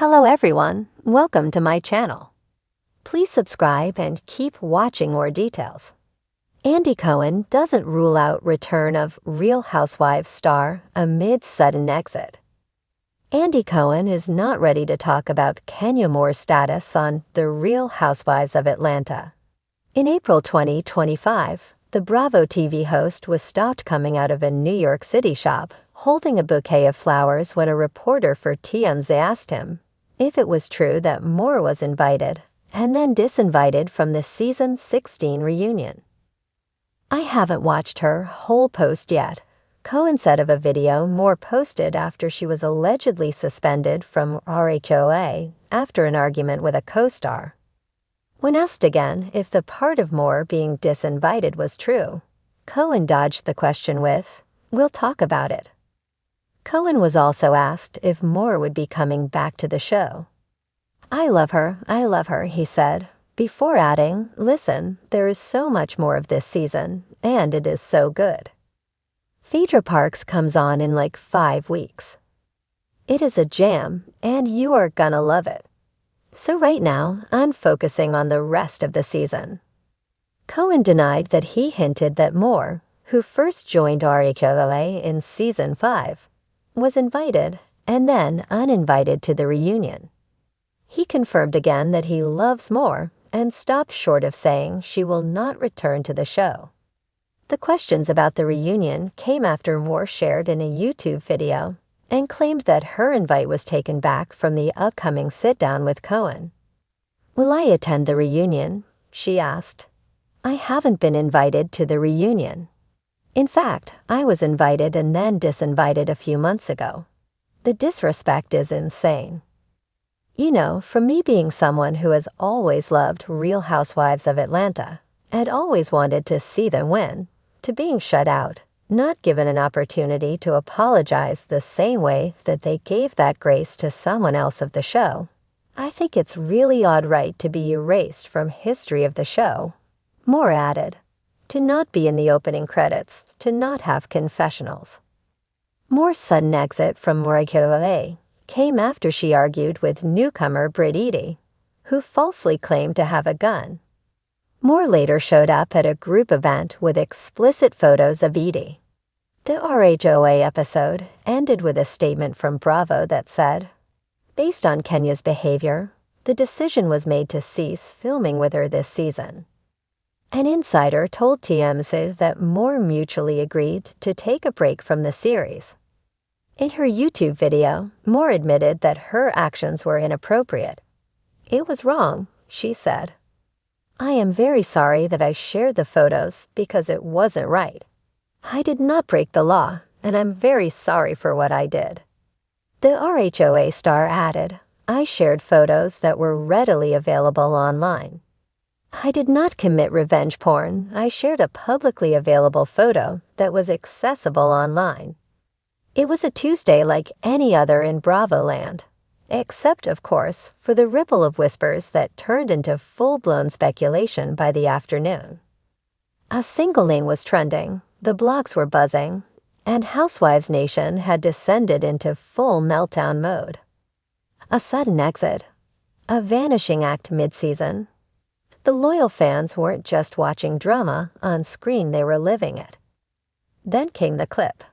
Hello everyone, welcome to my channel. Please subscribe and keep watching more details. Andy Cohen doesn't rule out return of Real Housewives star amid sudden exit. Andy Cohen is not ready to talk about Kenya Moore's status on The Real Housewives of Atlanta. In April 2025, the Bravo TV host was stopped coming out of a New York City shop holding a bouquet of flowers when a reporter for Teases asked him if it was true that Moore was invited and then disinvited from the season 16 reunion. "I haven't watched her whole post yet," Cohen said of a video Moore posted after she was allegedly suspended from RHOA after an argument with a co-star. When asked again if the part of Moore being disinvited was true, Cohen dodged the question with, "We'll talk about it." Cohen was also asked if Moore would be coming back to the show. I love her," he said, before adding, "Listen, there is so much more of this season, and it is so good. Phaedra Parks comes on in like 5 weeks. It is a jam, and you are gonna love it. So right now, I'm focusing on the rest of the season." Cohen denied that he hinted that Moore, who first joined RHOA in season 5, was invited and then uninvited to the reunion. He confirmed again that he loves Moore and stopped short of saying she will not return to the show. The questions about the reunion came after Moore shared in a YouTube video and claimed that her invite was taken back from the upcoming sit-down with Cohen. "Will I attend the reunion?" she asked. "I haven't been invited to the reunion. In fact, I was invited and then disinvited a few months ago. The disrespect is insane. You know, from me being someone who has always loved Real Housewives of Atlanta and always wanted to see them win, to being shut out, not given an opportunity to apologize the same way that they gave that grace to someone else of the show, I think it's really odd right to be erased from history of the show," Moore added. "To not be in the opening credits, to not have confessionals." Moore's sudden exit from RHOA came after she argued with newcomer Britt Eady, who falsely claimed to have a gun. Moore later showed up at a group event with explicit photos of Eady. The RHOA episode ended with a statement from Bravo that said, "Based on Kenya's behavior, the decision was made to cease filming with her this season." An insider told TMZ that Moore mutually agreed to take a break from the series. In her YouTube video, Moore admitted that her actions were inappropriate. "It was wrong," she said. "I am very sorry that I shared the photos because it wasn't right. I did not break the law, and I'm very sorry for what I did." The RHOA star added, "I shared photos that were readily available online. I did not commit revenge porn. I shared a publicly available photo that was accessible online. It was a Tuesday like any other in Bravo land, except, of course, for the ripple of whispers that turned into full-blown speculation by the afternoon. A single lane was trending, the blogs were buzzing, and Housewives Nation had descended into full meltdown mode. A sudden exit, a vanishing act mid-season. The loyal fans weren't just watching drama on screen, they were living it. Then came the clip.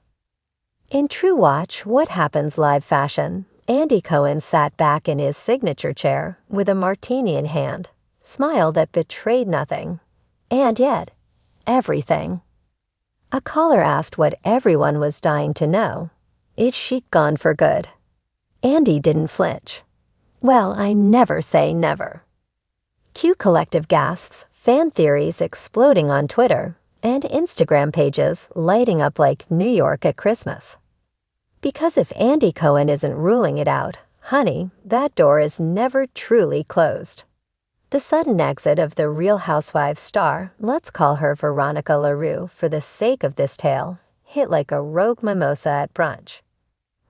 In true Watch What Happens live fashion, Andy Cohen sat back in his signature chair with a martini in hand, smile that betrayed nothing, and yet, everything. A caller asked what everyone was dying to know. Is she gone for good? Andy didn't flinch. "Well, I never say never." Cue collective gasps, fan theories exploding on Twitter, and Instagram pages lighting up like New York at Christmas. Because if Andy Cohen isn't ruling it out, honey, that door is never truly closed. The sudden exit of the Real Housewives star, let's call her Veronica LaRue for the sake of this tale, hit like a rogue mimosa at brunch.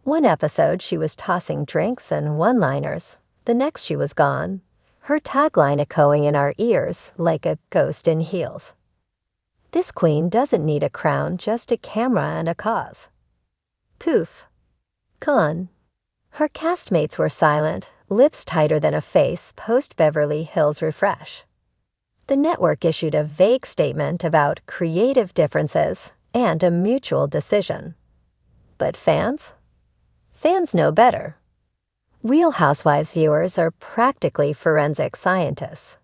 One episode she was tossing drinks and one-liners, the next she was gone, her tagline echoing in our ears like a ghost in heels. This queen doesn't need a crown, just a camera and a cause. Poof. Gone. Her castmates were silent, lips tighter than a face post-Beverly Hills refresh. The network issued a vague statement about creative differences and a mutual decision. But fans? Fans know better. Real Housewives viewers are practically forensic scientists.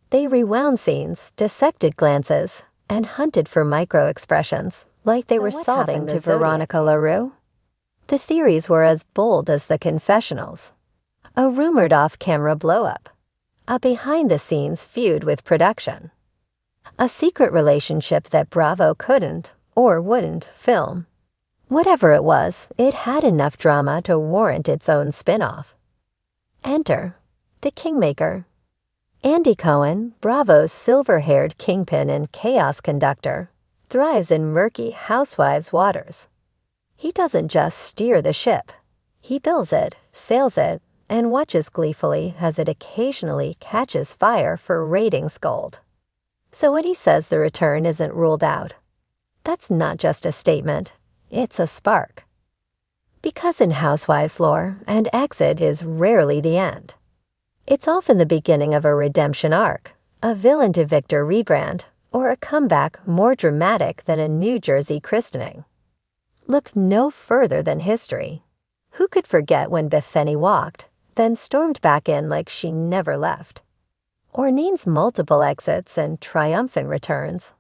They rewound scenes, dissected glances, and hunted for micro-expressions like they were solving to Veronica LaRue. The theories were as bold as the confessionals. A rumored off-camera blow-up. A behind-the-scenes feud with production. A secret relationship that Bravo couldn't or wouldn't film. Whatever it was, it had enough drama to warrant its own spin-off. Enter the Kingmaker. Andy Cohen, Bravo's silver-haired kingpin and chaos conductor, thrives in murky Housewives waters. He doesn't just steer the ship. He builds it, sails it, and watches gleefully as it occasionally catches fire for ratings gold. So when he says the return isn't ruled out, that's not just a statement, it's a spark. Because in Housewives lore, an exit is rarely the end. It's often the beginning of a redemption arc, a villain to victor rebrand, or a comeback more dramatic than a New Jersey christening. Look no further than history. Who could forget when Bethany walked, then stormed back in like she never left? Or Neen's multiple exits and triumphant returns.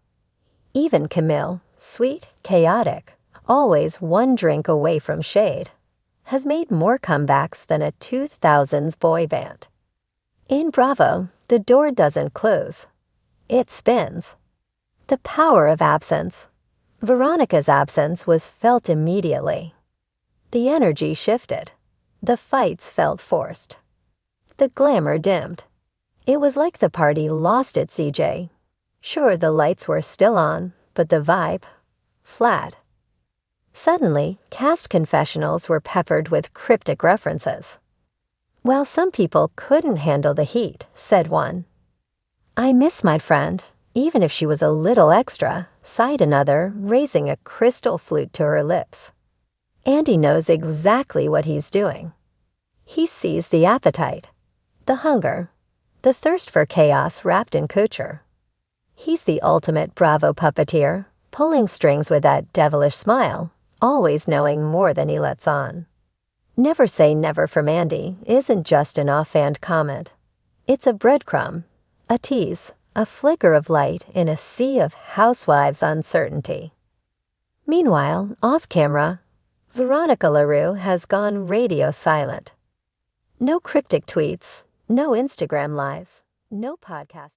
Even Camille, sweet, chaotic, always one drink away from shade, has made more comebacks than a 2000s boy band. In Bravo, the door doesn't close. It spins. The power of absence. Veronica's absence was felt immediately. The energy shifted. The fights felt forced. The glamour dimmed. It was like the party lost its DJ. Sure, the lights were still on, but the vibe, flat. Suddenly, cast confessionals were peppered with cryptic references. Well, some people couldn't handle the heat, said one. I miss my friend, even if she was a little extra, sighed another, raising a crystal flute to her lips. Andy knows exactly what he's doing. He sees the appetite, the hunger, the thirst for chaos wrapped in couture. He's the ultimate Bravo puppeteer, pulling strings with that devilish smile, always knowing more than he lets on. Never say never from Andy isn't just an offhand comment. It's a breadcrumb, a tease, a flicker of light in a sea of Housewives uncertainty. Meanwhile, off-camera, Veronica LaRue has gone radio silent. No cryptic tweets, no Instagram lives, no podcast.